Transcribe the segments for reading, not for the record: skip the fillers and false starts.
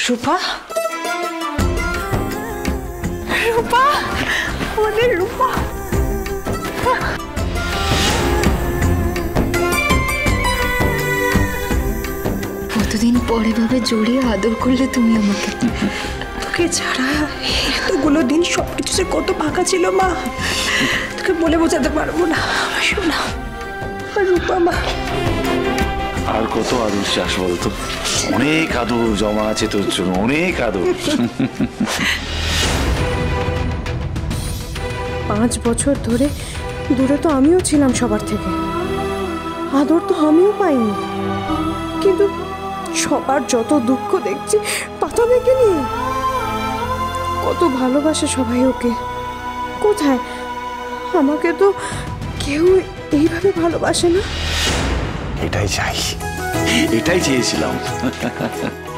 রূপা, রূপা, আমাদের রূপা। কতদিন পরে ভাবে জড়িয়ে আদর করলে তুমি আমাকে। তোকে ছাড়া এতগুলো দিন সবকিছু যে কত ফাঁকা ছিল মা, তোকে বলে বোঝাতে পারবো না। আমার শোনা রূপা মা। আর কত আদর চাস বলতো? অনেক আদর জমা আছে তোর জন্য, অনেক আদর। 5 বছর ধরে দূরে তো আমিও ছিলাম সবার থেকে, আদর তো আমিও পাইনি, কিন্তু সবার যত দুঃখ দেখছি পাতা দেখে নিয়ে। কত ভালোবাসে সবাই ওকে, কোথায় আমাকে তো কেউ এইভাবে ভালোবাসে না। এটাই চাই, এটাই চেয়েছিলাম।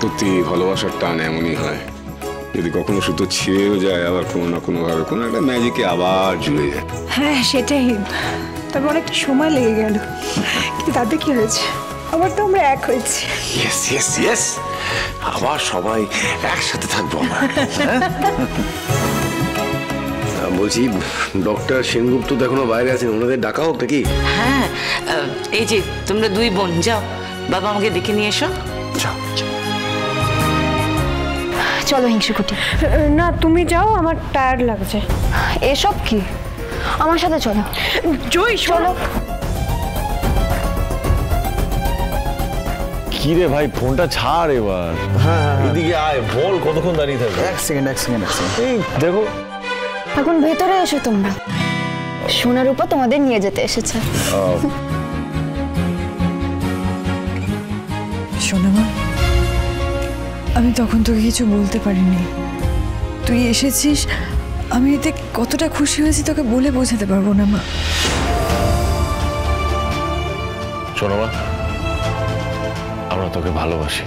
সত্যি ভালোবাসার টান এমনই হয়, যদি কখনো শুধু ছিঁড়েও যায় আবার কোনো না কোনো ভাবে কোনো একটা ম্যাজিকে আবার জুড়ে যায়। হ্যাঁ সেটাই, তবে অনেকটা সময় লেগে গেল, কিন্তু তাতে কি হয়েছে, আবার তো আমরা এক হয়েছি। ইয়েস ইয়েস ইয়েস, আবার সবাই একসাথে থাকবো আমরা। বলছি ডক্টর সেনগুপ্ত তো এখনো বাইরে আছেন, ওনাদের ডাকা হোক নাকি? হ্যাঁ, এই যে তোমরা 2 বোন যাও, বাবা আমাকে দেখে নিয়ে এসো। চলো হিংসুকুটি। না তুমি যাও, আমার টায়ার্ড লাগছে। এসব কি, আমার সাথে চলো। জয় চলো। কি রে ভাই, ফোনটা ছাড় এবার। এদিকে আয়, বল কতক্ষণ দাঁড়িয়ে থাকবে? এক সেকেন্ড। এই দেখো, এখন ভেতরে এসো তোমরা, সোনার উপর তোমাদের নিয়ে যেতে এসেছে। শোনো মা, আমি তখন তোকে কিছু বলতে পারিনি, তুই এসেছিস, আমি এতে কতটা খুশি হয়েছি তোকে বলে বোঝাতে পারবো না মা। শোনো মা, আমরা তোকে ভালোবাসি,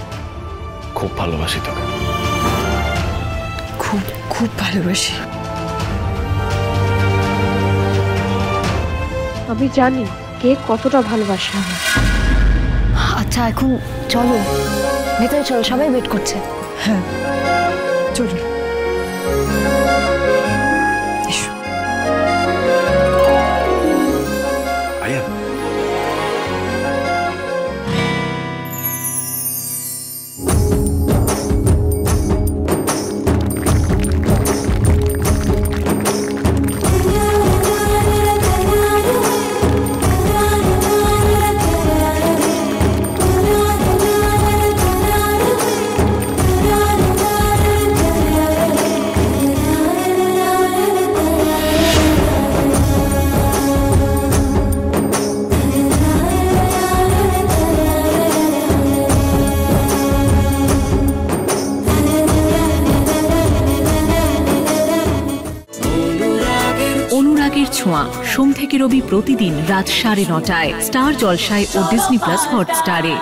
খুব ভালোবাসি তোকে, খুব খুব ভালোবাসি। আমি জানি কে কতটা ভালোবাসে আমার। আচ্ছা এখন চলো ভেতরে, চলো, সবাই ওয়েট করছে। হ্যাঁ চলো। এসো। আরিয়ান, অনুরাগের ছোঁয়া সোম থেকে রবি প্রতিদিন রাত 9:30টায় স্টার জলসায় ও ডিজনি প্লাস হটস্টারে।